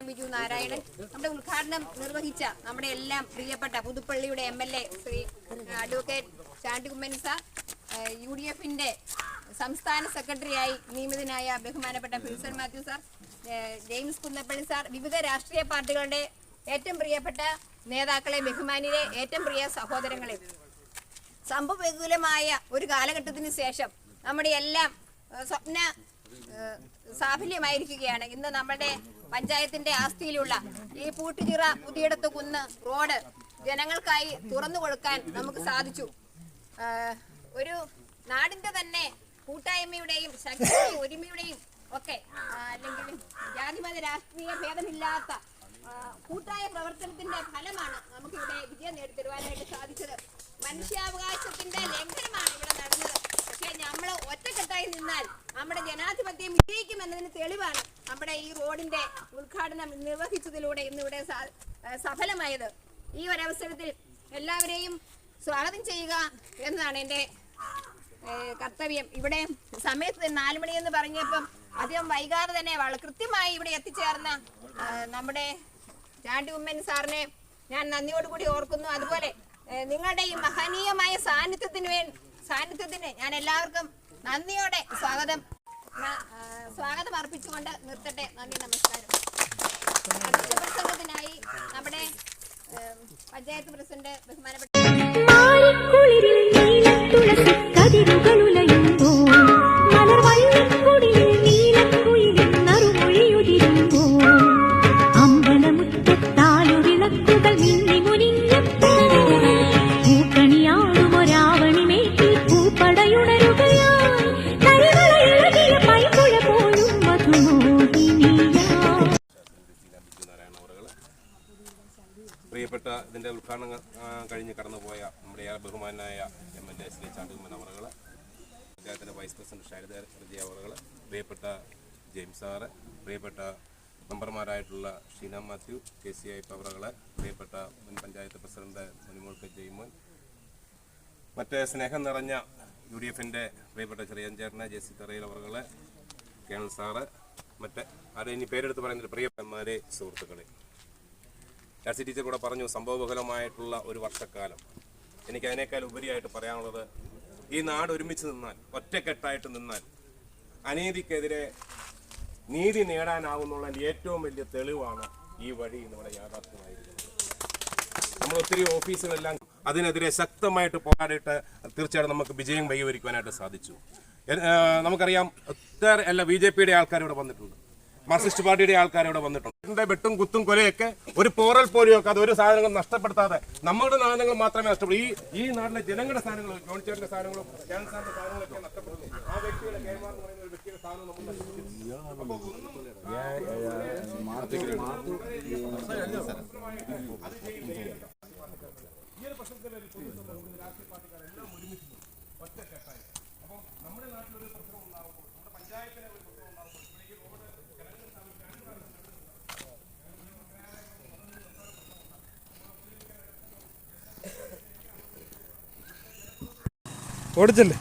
ബിജു നാരായണൻ നമ്മുടെ ഉദ്ഘാടനം നിർവഹിച്ച നമ്മുടെ എല്ലാം പ്രിയപ്പെട്ട പുതുപ്പള്ളിയുടെ MLA Shri advocate Chandy Oommen sir, UDFന്റെ സംസ്ഥാന സെക്രട്ടറിയായി നിയമിതനായ ബഹുമാനപ്പെട്ട Filson Mathew sir, James Kunnappally sir, വിവിധ രാഷ്ട്രീയ പാർട്ടികളുടെ ഏറ്റവും പ്രിയപ്പെട്ട നേതാക്കളെ, ബഹുമാനിയെ, ഏറ്റവും പ്രിയ സഹോദരങ്ങളെ, സംഭവബഹുലമായ ഒരു കാലഘട്ടത്തിന് ശേഷം നമ്മുടെ എല്ലാം സ്വപ്ന സാഫല്യമായിരിക്കുകയാണ്. ഇന്ന് നമ്മുടെ പഞ്ചായത്തിന്റെ ആസ്തിയിലുള്ള ഈ പൂട്ടുചിറ പുതിയടത്ത് കുന്ന് റോഡ് ജനങ്ങൾക്കായി തുറന്നു കൊടുക്കാൻ നമുക്ക് സാധിച്ചു. ഒരു നാടിന്റെ തന്നെ കൂട്ടായ്മയുടെയും ശക്തിയുടെയും ഒരുമയുടെയും ഒക്കെ അല്ലെങ്കിൽ ജാതിമത രാഷ്ട്രീയ ഭേദമില്ലാത്ത കൂട്ടായ പ്രവർത്തനത്തിന്റെ ഫലമാണ് നമുക്കിവിടെ വിജയം നേടിത്തരുവാനായിട്ട് സാധിച്ചത്. മനുഷ്യാവകാശത്തിന്റെ ലംഘനമാണ് ഇവിടെ നടന്നത്. പക്ഷെ നമ്മൾ ഒറ്റക്കെട്ടായി നിന്നാൽ നമ്മുടെ ജനാധിപത്യം വിജയിക്കുമെന്നതിന് തെളിവാണ് നമ്മുടെ ഈ റോഡിന്റെ ഉദ്ഘാടനം നിർവഹിച്ചതിലൂടെ ഇന്നിവിടെ സഫലമായത്. ഈ ഒരവസരത്തിൽ എല്ലാവരെയും സ്വാഗതം ചെയ്യുക എന്നതാണ് എൻ്റെ കർത്തവ്യം. ഇവിടെ സമയത്ത് 4 മണി എന്ന് പറഞ്ഞപ്പം അധികം വൈകാതെ തന്നെ വളരെ കൃത്യമായി ഇവിടെ എത്തിച്ചേർന്ന നമ്മുടെ ചാണ്ടികുമ്മൻ സാറിനെ ഞാൻ നന്ദിയോടുകൂടി ഓർക്കുന്നു. അതുപോലെ നിങ്ങളുടെ ഈ മഹനീയമായ സാന്നിധ്യത്തിന് ഞാൻ എല്ലാവർക്കും നന്ദിയോടെ സ്വാഗതം അർപ്പിച്ചുകൊണ്ട് നിർത്തട്ടെ. നന്ദി, നമസ്കാരം. അധ്യക്ഷ പ്രസംഗത്തിനായി നമ്മുടെ പഞ്ചായത്ത് പ്രസിഡന്റ് ബഹുമാനപ്പെട്ട പ്രിയപ്പെട്ട ഇതിൻ്റെ ഉദ്ഘാടനം കഴിഞ്ഞ് കടന്നുപോയ നമ്മുടെ ബഹുമാനായ MLA ശ്രീ ചാണ്ടികുമ്മൻ അവറുകൾ, പഞ്ചായത്തിൻ്റെ വൈസ് പ്രസിഡന്റ് ഷാരിദ വിജയ അവറുകൾ, പ്രിയപ്പെട്ട ജെയിംസ് സാറ്, പ്രിയപ്പെട്ട മെമ്പർമാരായിട്ടുള്ള ഷീന മാത്യു, KCI അവറുകൾ, പ്രിയപ്പെട്ട മുൻ പഞ്ചായത്ത് പ്രസിഡന്റ് മുനിമോൾ ജയ്മോൻ, മറ്റ് സ്നേഹം നിറഞ്ഞ UDFന്റെ പ്രിയപ്പെട്ട ചെറിയഞ്ചേട്ടന്, JC തറയിൽ അവറുകൾ, കേണൽ സാറ്, മറ്റ് ആരെ ഇനി പേരെടുത്ത് പറയുന്നത് പ്രിയപ്പെട്ടമാരെ, സുഹൃത്തുക്കളെ, രാജി ടീച്ചർ കൂടെ പറഞ്ഞു സംഭവബഹുലമായിട്ടുള്ള ഒരു വർഷക്കാലം. എനിക്ക് അതിനേക്കാൾ ഉപരിയായിട്ട് പറയാനുള്ളത്, ഈ നാട് ഒരുമിച്ച് നിന്നാൽ, ഒറ്റക്കെട്ടായിട്ട് നിന്നാൽ അനീതിക്കെതിരെ നീതി നേടാനാവുന്നുള്ള ഏറ്റവും വലിയ തെളിവാണ് ഈ വഴി നമ്മുടെ യാഥാർത്ഥ്യമായിരിക്കുന്നത്. നമ്മൾ ഒത്തിരി ഓഫീസുകളെല്ലാം അതിനെതിരെ ശക്തമായിട്ട് പോരാടിയിട്ട് തീർച്ചയായിട്ടും നമുക്ക് വിജയം കൈവരിക്കുവാനായിട്ട് സാധിച്ചു. നമുക്കറിയാം ഒത്തിരി BJPയുടെ ആൾക്കാർ ഇവിടെ വന്നിട്ടുണ്ട്, മാർക്സിസ്റ്റ് പാർട്ടിയുടെ ആൾക്കാർ ഇവിടെ വന്നിട്ടുണ്ട്. വെട്ടും കുത്തും കൊലയൊക്കെ ഒരു പോറൽ പോലെയൊക്കെ അത് ഒരു സാധനങ്ങൾ നഷ്ടപ്പെടുത്താതെ നമ്മുടെ സാധനങ്ങൾ മാത്രമേ നഷ്ടപ്പെടൂ. ഈ നാട്ടിലെ ജനങ്ങളുടെ സാധനങ്ങൾ, ജോണിച്ചേട്ടന്റെ സാധനങ്ങളും ക്യാൻസറിന്റെ സാധനങ്ങളൊക്കെ നഷ്ടപ്പെടുന്നു. ആ വ്യക്തിയുടെ കേരള എന്ന് പറയുന്ന ഒരു വ്യക്തിയുടെ സാധനം നമ്മൾ ഈ ഒരു പ്രശ്നത്തിന്റെ രാഷ്ട്രീയ പാർട്ടിക്കാരെല്ലാം ഒരുമിച്ച് ഒറ്റക്കെട്ടായി. അപ്പം നമ്മുടെ നാട്ടിലൊരു പ്രശ്നം ഉണ്ടാകുമ്പോൾ, നമ്മുടെ പഞ്ചായത്തിലെ ഒരു പ്രശ്നം ഉണ്ടാകുമ്പോൾ ഈ റോഡ് ഓടിച്ചല്ലേ